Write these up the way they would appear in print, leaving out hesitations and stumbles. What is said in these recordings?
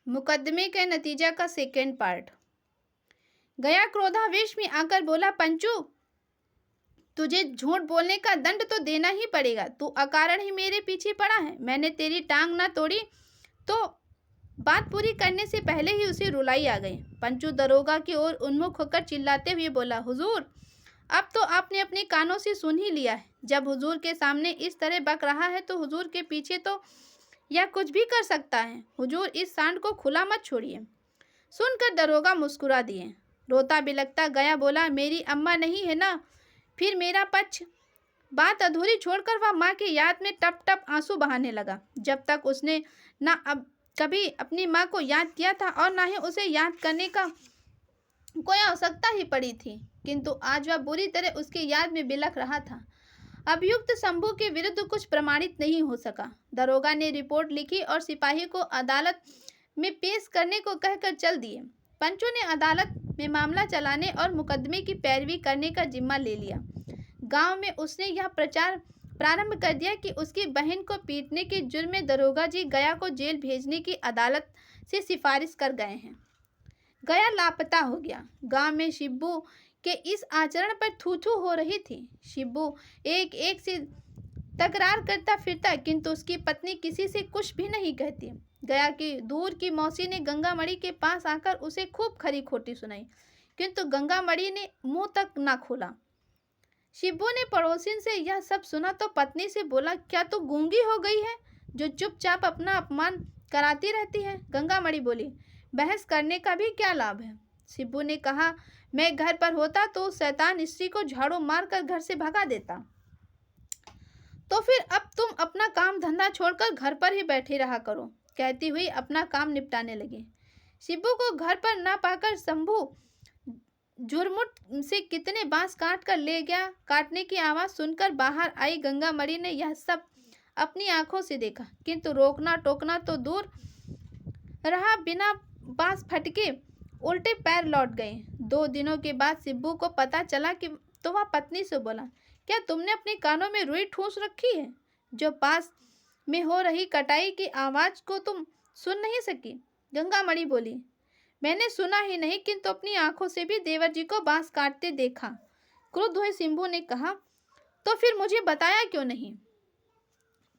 मुकदमे के नतीजा का सेकेंड पार्ट। गया क्रोधावेश में आकर बोला, पंचू, तुझे झूठ बोलने का दंड तो देना ही पड़ेगा। तू अकारण ही मेरे पीछे पड़ा है। मैंने तेरी टांग ना तोड़ी तो बात पूरी करने से पहले ही उसे रुलाई आ गई। पंचू दरोगा की ओर उन्मुख होकर चिल्लाते हुए बोला, हुजूर, अब तो आपने अपने कानों से सुन ही लिया है। जब हुजूर के सामने इस तरह बक रहा है तो हुजूर के पीछे तो यह कुछ भी कर सकता है। हुजूर, इस सांड को खुला मत छोड़िए। सुनकर दरोगा मुस्कुरा दिए। रोता बिलखता गया बोला, मेरी अम्मा नहीं है ना, फिर मेरा पक्ष। बात अधूरी छोड़कर वह माँ की याद में टप टप आंसू बहाने लगा। जब तक उसने ना अब कभी अपनी माँ को याद किया था और ना ही उसे याद करने का कोई आवश्यकता ही पड़ी थी, किंतु आज वह बुरी तरह उसकी याद में बिलख रहा था। अभियुक्त शंभू के विरुद्ध कुछ प्रमाणित नहीं हो सका। दरोगा ने रिपोर्ट लिखी और सिपाही को अदालत में पेश करने को कहकर चल दिए। पंचू ने अदालत में मामला चलाने और मुकदमे की पैरवी करने का जिम्मा ले लिया। गांव में उसने यह प्रचार प्रारंभ कर दिया कि उसकी बहन को पीटने के जुर्म में दरोगा जी गया को जेल भेजने की अदालत से सिफारिश कर गए हैं। गया लापता हो गया। गांव में शिब्बू के इस आचरण पर थू थू हो रही थी। शिब्बू एक एक से तकरार करता फिरता, किंतु उसकी पत्नी किसी से कुछ भी नहीं कहती। गया की दूर की मौसी ने गंगामणि के पास आकर उसे खूब खरी खोटी सुनाई, किंतु गंगामणि ने मुंह तक ना खोला। शिब्बू ने पड़ोसिन से यह सब सुना तो पत्नी से बोला, क्या तू गूंगी हो गई है जो चुपचाप अपना अपमान कराती रहती है? गंगामणि बोली, बहस करने का भी क्या लाभ है? शिब्बू ने कहा, मैं घर पर होता तो शैतान स्त्री को झाड़ू मारकर घर से भगा देता। तो फिर अब तुम अपना काम धंधा छोड़कर घर पर ही बैठे रहा करो, कहती हुई अपना काम निपटाने लगी। शिब्बू को घर पर ना पाकर शंभू झुरमुट से कितने बांस काट कर ले गया। काटने की आवाज सुनकर बाहर आई गंगामणि ने यह सब अपनी आंखों से देखा, किंतु रोकना टोकना तो दूर रहा, बिना बांस फटके उल्टे पैर लौट गए। 2 दिनों के बाद शिब्बू को पता चला कि तो वह पत्नी से बोला, क्या तुमने अपने कानों में रुई ठूस रखी है जो पास में हो रही कटाई की आवाज को तुम सुन नहीं सकी? गंगामणि बोली, मैंने सुना ही नहीं, किंतु अपनी आंखों से भी देवर जी को बांस काटते देखा। क्रुद्ध हुए शिब्बू ने कहा, तो फिर मुझे बताया क्यों नहीं?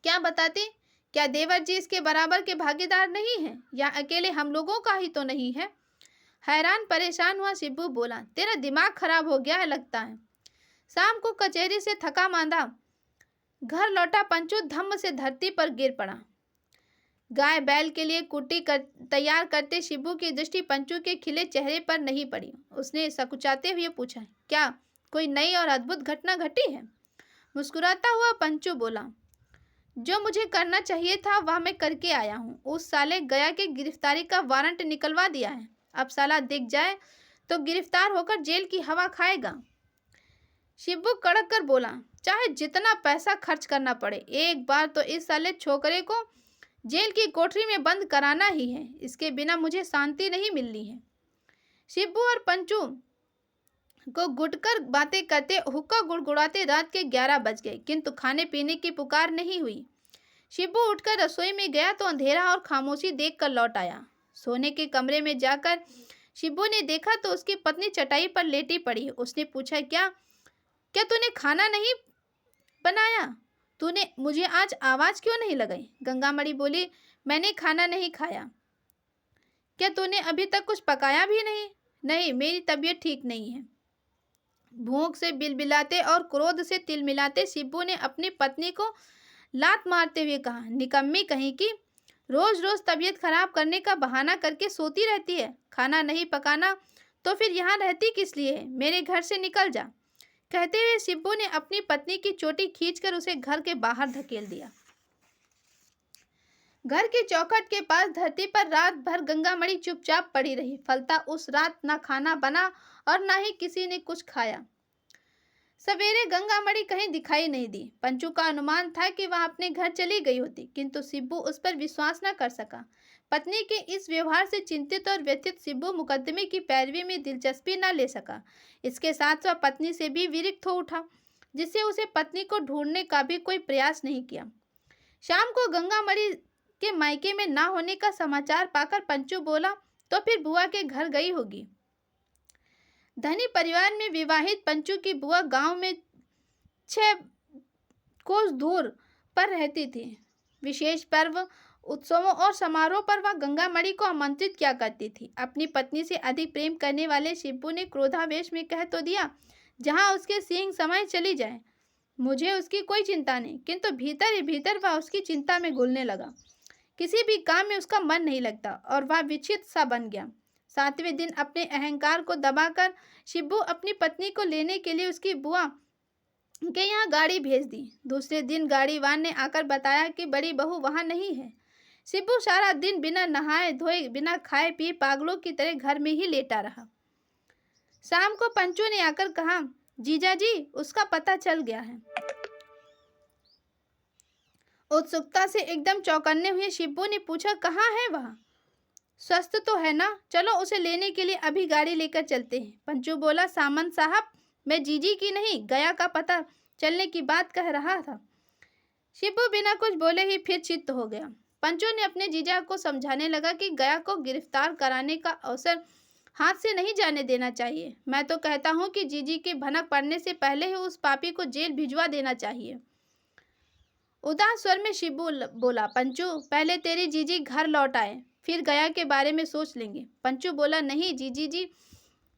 क्या बताते? क्या देवर जी इसके बराबर के भागीदार नहीं हैं, या अकेले हम लोगों का ही तो नहीं है? हैरान परेशान हुआ शिब्बू बोला, तेरा दिमाग खराब हो गया है लगता है। शाम को कचहरी से थका मांदा घर लौटा पंचू धम्म से धरती पर गिर पड़ा। गाय बैल के लिए कुट्टी तैयार करते शिब्बू की दृष्टि पंचू के खिले चेहरे पर नहीं पड़ी। उसने सकुचाते हुए पूछा, क्या कोई नई और अद्भुत घटना घटी है? मुस्कुराता हुआ पंचू बोला, जो मुझे करना चाहिए था वह मैं करके आया हूँ। उस साले गया के गिरफ्तारी का वारंट निकलवा दिया है। अब साला दिख जाए तो गिरफ्तार होकर जेल की हवा खाएगा। शिब्बू कड़क कर बोला, चाहे जितना पैसा खर्च करना पड़े, एक बार तो इस साले छोकरे को जेल की कोठरी में बंद कराना ही है। इसके बिना मुझे शांति नहीं मिलनी है। शिब्बू और पंचू को गुटकर बातें करते हुक्का गुड़गुड़ाते रात के 11 बज गए, किंतु खाने पीने की पुकार नहीं हुई। शिब्बू उठकर रसोई में गया तो अंधेरा और खामोशी देखकर लौट आया। सोने के कमरे में जाकर शिब्बू ने देखा तो उसकी पत्नी चटाई पर लेटी पड़ी। उसने पूछा, क्या क्या तूने खाना नहीं बनाया? तूने मुझे आज आवाज क्यों नहीं लगाई? गंगामणि बोली, मैंने खाना नहीं खाया। क्या तूने अभी तक कुछ पकाया भी नहीं? नहीं, मेरी तबीयत ठीक नहीं है। भूख से बिलबिलाते और क्रोध से तिलमिलाते शिब्बू ने अपनी पत्नी को लात मारते हुए कहा, निकम्मी कहीं की, रोज रोज तबीयत खराब करने का बहाना करके सोती रहती है। खाना नहीं पकाना तो फिर यहाँ रहती किस लिए है? मेरे घर से निकल जा। कहते हुए शिब्बू ने अपनी पत्नी की चोटी खींचकर उसे घर के बाहर धकेल दिया। घर के चौखट के पास धरती पर रात भर गंगामणि चुपचाप पड़ी रही। फलता उस रात ना खाना बना और ना ही किसी ने कुछ खाया। सवेरे गंगामणि कहीं दिखाई नहीं दी। पंचू का अनुमान था कि वह अपने घर चली गई होती, किंतु शिब्बू उस पर विश्वास न कर सका। पत्नी के इस व्यवहार से चिंतित और व्यथित शिब्बू मुकदमे की पैरवी में दिलचस्पी न ले सका। इसके साथ वह पत्नी से भी विरक्त हो उठा, जिससे उसे पत्नी को ढूंढने का भी कोई प्रयास नहीं किया। शाम को गंगामणि के मायके में ना होने का समाचार पाकर पंचू बोला, तो फिर बुआ के घर गई होगी। धनी परिवार में विवाहित पंचू की बुआ गांव में 6 कोस दूर पर रहती थी। विशेष पर्व, उत्सवों और समारोह पर वह गंगामणि को आमंत्रित किया करती थी। अपनी पत्नी से अधिक प्रेम करने वाले शिब्बू ने क्रोधावेश में कह तो दिया, जहां उसके सींग समय चली जाए, मुझे उसकी कोई चिंता नहीं। किंतु भीतर ही भीतर वह उसकी चिंता में घुलने लगा। किसी भी काम में उसका मन नहीं लगता और वह विचित्र सा बन गया। 7वें दिन अपने अहंकार को दबाकर शिब्बू अपनी पत्नी को लेने के लिए उसकी बुआ के यहाँ गाड़ी भेज दी। दूसरे दिन गाड़ीवान ने आकर बताया कि बड़ी बहू वहाँ नहीं है। शिब्बू सारा दिन बिना नहाए धोए, बिना खाए पिए पागलों की तरह घर में ही लेटा रहा। शाम को पंचू ने आकर कहा, जीजा जी, उसका पता चल गया है। उत्सुकता से एकदम चौंकन्ने हुए शिब्बू ने पूछा, कहाँ है वह? स्वस्थ तो है ना? चलो उसे लेने के लिए अभी गाड़ी लेकर चलते हैं। पंचू बोला, सामंत साहब, मैं जीजी की नहीं, गया का पता चलने की बात कह रहा था। शिब्बू बिना कुछ बोले ही फिर चित्त हो गया। पंचू ने अपने जीजा को समझाने लगा कि गया को गिरफ्तार कराने का अवसर हाथ से नहीं जाने देना चाहिए। मैं तो कहता हूँ कि जीजी के भनक पड़ने से पहले ही उस पापी को जेल भिजवा देना चाहिए। उदास स्वर में शिब्बू बोला, पंचू, पहले तेरी जीजी घर लौट आए, फिर गया के बारे में सोच लेंगे। पंचू बोला, नहीं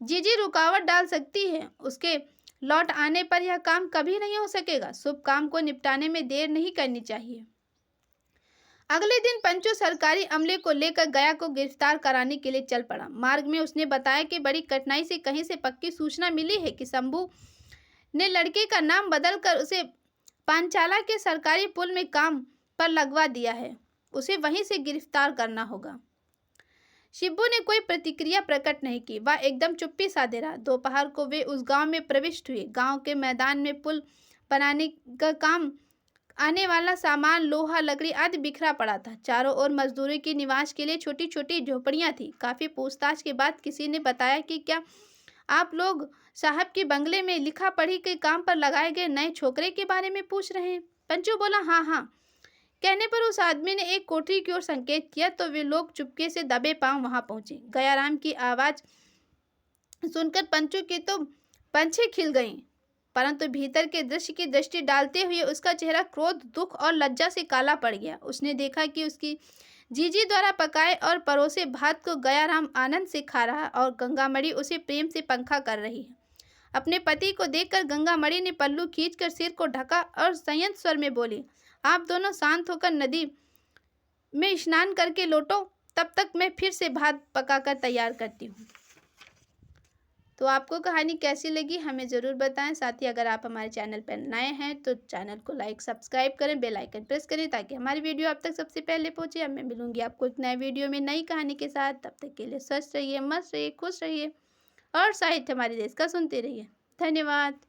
जीजी रुकावट डाल सकती है। उसके लौट आने पर यह काम कभी नहीं हो सकेगा। शुभ काम को निपटाने में देर नहीं करनी चाहिए। अगले दिन पंचू सरकारी अमले को लेकर गया को गिरफ्तार कराने के लिए चल पड़ा। मार्ग में उसने बताया कि बड़ी कठिनाई से कहीं से पक्की सूचना मिली है कि शंभू ने लड़के का नाम बदलकर उसे पांचाला के सरकारी पुल में काम पर लगवा दिया है। उसे वहीं से गिरफ्तार करना होगा। शिब्बू ने कोई प्रतिक्रिया प्रकट नहीं की। वह एकदम चुप्पी साधे रहा। दोपहर को वे उस गांव में प्रविष्ट हुए। गांव के मैदान में पुल बनाने का काम आने वाला सामान, लोहा, लकड़ी आदि बिखरा पड़ा था। चारों ओर मजदूरों के निवास के लिए छोटी छोटी झोपड़ियां थी। काफी पूछताछ के बाद किसी ने बताया कि क्या आप लोग साहब के बंगले में लिखा पढ़ी के काम पर लगाए गए नए छोकरे के बारे में पूछ रहे हैं? पंचू बोला, हाँ। कहने पर उस आदमी ने एक कोठरी की ओर संकेत किया तो वे लोग चुपके से दबे पांव वहां पहुंचे। गयाराम की आवाज सुनकर पंचू की तो पंछी खिल गईं, परंतु भीतर के दृश्य की दृष्टि डालते हुए उसका चेहरा क्रोध, दुख और लज्जा से काला पड़ गया। उसने देखा कि उसकी जीजी द्वारा पकाए और परोसे भात को गयाराम आनंद से खा रहा और गंगामणि उसे प्रेम से पंखा कर रही है। अपने पति को देखकर गंगामणि ने पल्लू खींचकर सिर को ढका और संयत स्वर में बोली, आप दोनों शांत होकर नदी में स्नान करके लौटो, तब तक मैं फिर से भात पकाकर तैयार करती हूँ। तो आपको कहानी कैसी लगी हमें ज़रूर बताएं। साथ ही अगर आप हमारे चैनल पर नए हैं तो चैनल को लाइक, सब्सक्राइब करें, बेल आइकन प्रेस करें ताकि हमारी वीडियो आप तक सबसे पहले पहुंचे। अब मैं मिलूंगी आपको एक नए वीडियो में नई कहानी के साथ। तब तक के लिए स्वस्थ रहिए, मस्त रहिए, खुश रहिए और साहित्य हमारे देश का सुनते रहिए। धन्यवाद।